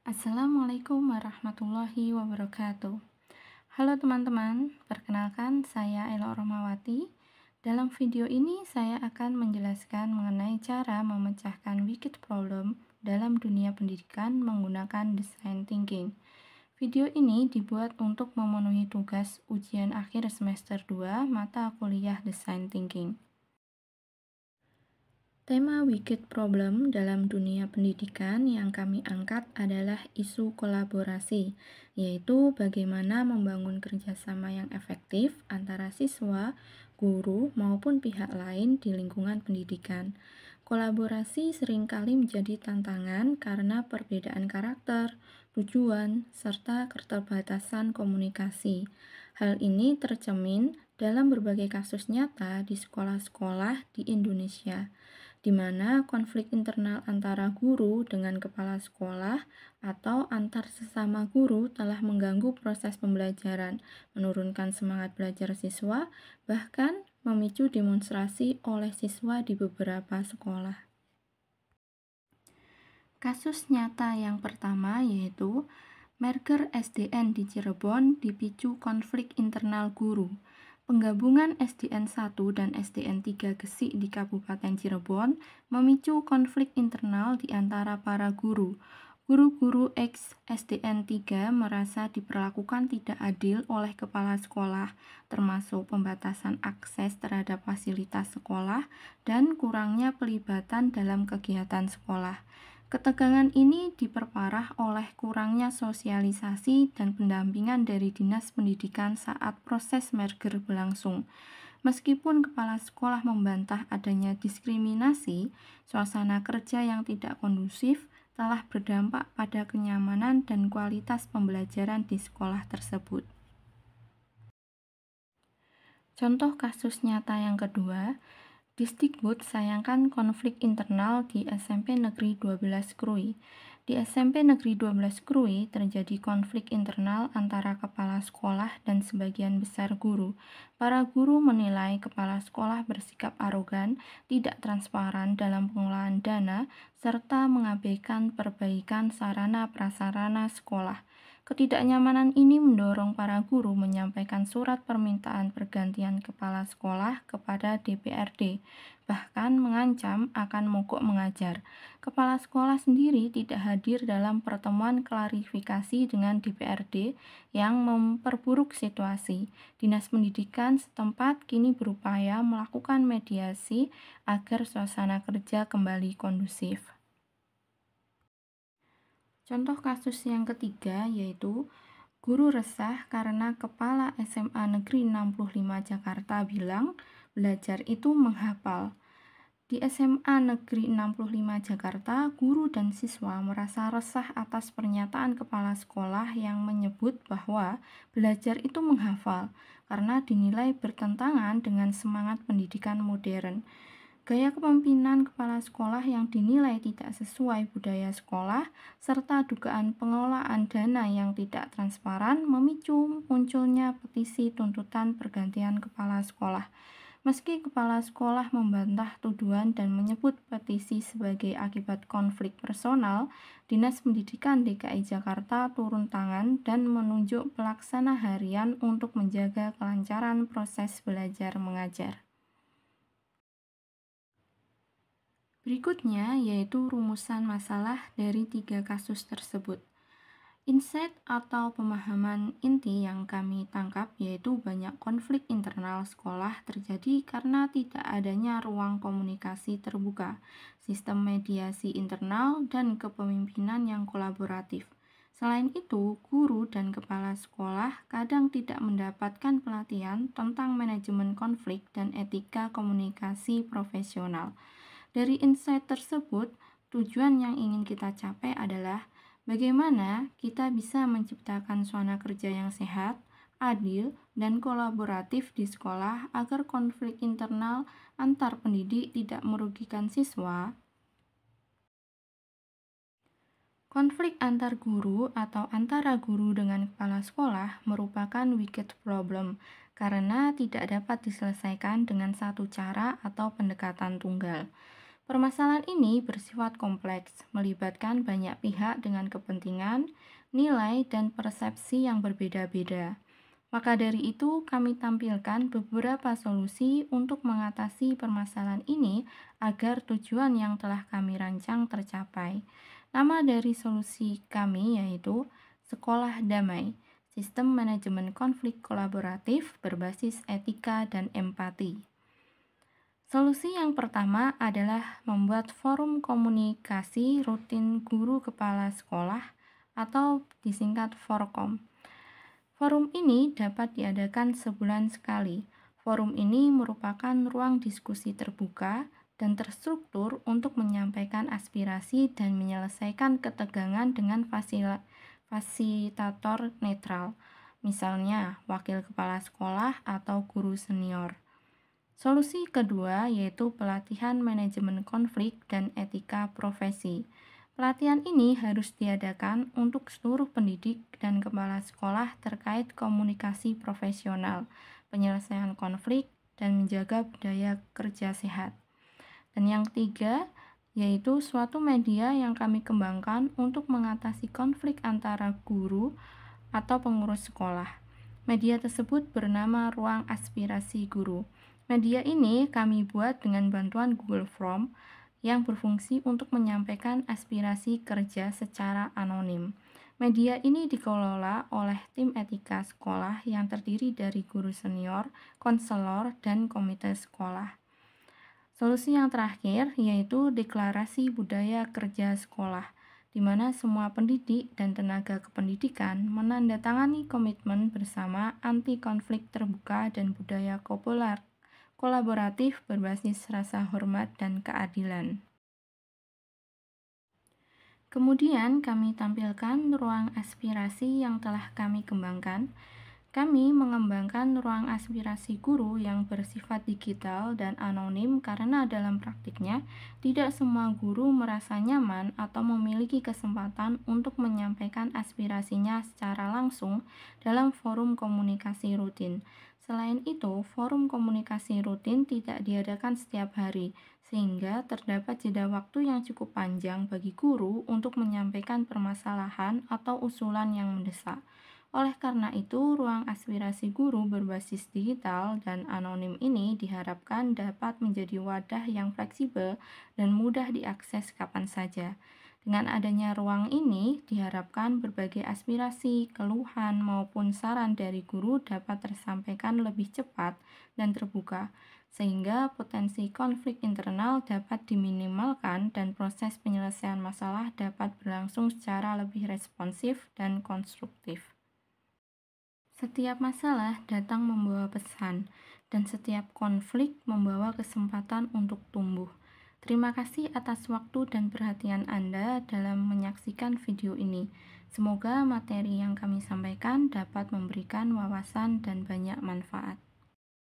Assalamualaikum warahmatullahi wabarakatuh. Halo teman-teman, perkenalkan saya Elo Romawati. Dalam video ini saya akan menjelaskan mengenai cara memecahkan wicked problem dalam dunia pendidikan menggunakan design thinking. Video ini dibuat untuk memenuhi tugas ujian akhir semester 2 mata kuliah design thinking. Tema wicked problem dalam dunia pendidikan yang kami angkat adalah isu kolaborasi, yaitu bagaimana membangun kerjasama yang efektif antara siswa, guru, maupun pihak lain di lingkungan pendidikan. Kolaborasi seringkali menjadi tantangan karena perbedaan karakter, tujuan, serta keterbatasan komunikasi. Hal ini tercermin dalam berbagai kasus nyata di sekolah-sekolah di Indonesia, di mana konflik internal antara guru dengan kepala sekolah atau antar sesama guru telah mengganggu proses pembelajaran, menurunkan semangat belajar siswa, bahkan memicu demonstrasi oleh siswa di beberapa sekolah. Kasus nyata yang pertama yaitu merger SDN di Cirebon dipicu konflik internal guru. Penggabungan SDN 1 dan SDN 3 Gesik di Kabupaten Cirebon memicu konflik internal di antara para guru. Guru-guru ex SDN 3 merasa diperlakukan tidak adil oleh kepala sekolah, termasuk pembatasan akses terhadap fasilitas sekolah dan kurangnya pelibatan dalam kegiatan sekolah. Ketegangan ini diperparah oleh kurangnya sosialisasi dan pendampingan dari Dinas Pendidikan saat proses merger berlangsung. Meskipun kepala sekolah membantah adanya diskriminasi, suasana kerja yang tidak kondusif telah berdampak pada kenyamanan dan kualitas pembelajaran di sekolah tersebut. Contoh kasus nyata yang kedua, Disdikbud sayangkan konflik internal di SMP Negeri 12 Krui. Di SMP Negeri 12 Krui terjadi konflik internal antara kepala sekolah dan sebagian besar guru. Para guru menilai kepala sekolah bersikap arogan, tidak transparan dalam pengelolaan dana, serta mengabaikan perbaikan sarana prasarana sekolah. Ketidaknyamanan ini mendorong para guru menyampaikan surat permintaan pergantian kepala sekolah kepada DPRD, bahkan mengancam akan mogok mengajar. Kepala sekolah sendiri tidak hadir dalam pertemuan klarifikasi dengan DPRD yang memperburuk situasi. Dinas Pendidikan setempat kini berupaya melakukan mediasi agar suasana kerja kembali kondusif. Contoh kasus yang ketiga yaitu guru resah karena Kepala SMA Negeri 65 Jakarta bilang belajar itu menghafal. Di SMA Negeri 65 Jakarta, guru dan siswa merasa resah atas pernyataan kepala sekolah yang menyebut bahwa belajar itu menghafal karena dinilai bertentangan dengan semangat pendidikan modern. Gaya kepemimpinan kepala sekolah yang dinilai tidak sesuai budaya sekolah, serta dugaan pengelolaan dana yang tidak transparan memicu munculnya petisi tuntutan pergantian kepala sekolah. Meski kepala sekolah membantah tuduhan dan menyebut petisi sebagai akibat konflik personal, Dinas Pendidikan DKI Jakarta turun tangan dan menunjuk pelaksana harian untuk menjaga kelancaran proses belajar mengajar. Berikutnya yaitu rumusan masalah dari 3 kasus tersebut. Insight atau pemahaman inti yang kami tangkap yaitu banyak konflik internal sekolah terjadi karena tidak adanya ruang komunikasi terbuka, sistem mediasi internal, dan kepemimpinan yang kolaboratif. Selain itu, guru dan kepala sekolah kadang tidak mendapatkan pelatihan tentang manajemen konflik dan etika komunikasi profesional. Dari insight tersebut, tujuan yang ingin kita capai adalah bagaimana kita bisa menciptakan suasana kerja yang sehat, adil, dan kolaboratif di sekolah agar konflik internal antar pendidik tidak merugikan siswa. Konflik antar guru atau antara guru dengan kepala sekolah merupakan wicked problem karena tidak dapat diselesaikan dengan satu cara atau pendekatan tunggal. Permasalahan ini bersifat kompleks, melibatkan banyak pihak dengan kepentingan, nilai, dan persepsi yang berbeda-beda. Maka dari itu, kami tampilkan beberapa solusi untuk mengatasi permasalahan ini agar tujuan yang telah kami rancang tercapai. Nama dari solusi kami yaitu Sekolah Damai, Sistem Manajemen Konflik Kolaboratif berbasis etika dan empati. Solusi yang pertama adalah membuat forum komunikasi rutin guru kepala sekolah atau disingkat Forkom. Forum ini dapat diadakan sebulan sekali. Forum ini merupakan ruang diskusi terbuka dan terstruktur untuk menyampaikan aspirasi dan menyelesaikan ketegangan dengan fasilitator netral, misalnya wakil kepala sekolah atau guru senior. Solusi kedua yaitu pelatihan manajemen konflik dan etika profesi. Pelatihan ini harus diadakan untuk seluruh pendidik dan kepala sekolah terkait komunikasi profesional, penyelesaian konflik, dan menjaga budaya kerja sehat. Dan yang ketiga, yaitu suatu media yang kami kembangkan untuk mengatasi konflik antara guru atau pengurus sekolah. Media tersebut bernama Ruang Aspirasi Guru. Media ini kami buat dengan bantuan Google Form yang berfungsi untuk menyampaikan aspirasi kerja secara anonim. Media ini dikelola oleh tim etika sekolah yang terdiri dari guru senior, konselor, dan komite sekolah. Solusi yang terakhir yaitu deklarasi budaya kerja sekolah, di mana semua pendidik dan tenaga kependidikan menandatangani komitmen bersama anti konflik terbuka dan budaya kolaboratif berbasis rasa hormat dan keadilan. Kemudian kami tampilkan ruang aspirasi yang telah kami kembangkan. Kami mengembangkan ruang aspirasi guru yang bersifat digital dan anonim karena dalam praktiknya tidak semua guru merasa nyaman atau memiliki kesempatan untuk menyampaikan aspirasinya secara langsung dalam forum komunikasi rutin. Selain itu, forum komunikasi rutin tidak diadakan setiap hari, sehingga terdapat jeda waktu yang cukup panjang bagi guru untuk menyampaikan permasalahan atau usulan yang mendesak. Oleh karena itu, ruang aspirasi guru berbasis digital dan anonim ini diharapkan dapat menjadi wadah yang fleksibel dan mudah diakses kapan saja. Dengan adanya ruang ini, diharapkan berbagai aspirasi, keluhan, maupun saran dari guru dapat tersampaikan lebih cepat dan terbuka, sehingga potensi konflik internal dapat diminimalkan dan proses penyelesaian masalah dapat berlangsung secara lebih responsif dan konstruktif. Setiap masalah datang membawa pesan, dan setiap konflik membawa kesempatan untuk tumbuh. Terima kasih atas waktu dan perhatian Anda dalam menyaksikan video ini. Semoga materi yang kami sampaikan dapat memberikan wawasan dan banyak manfaat.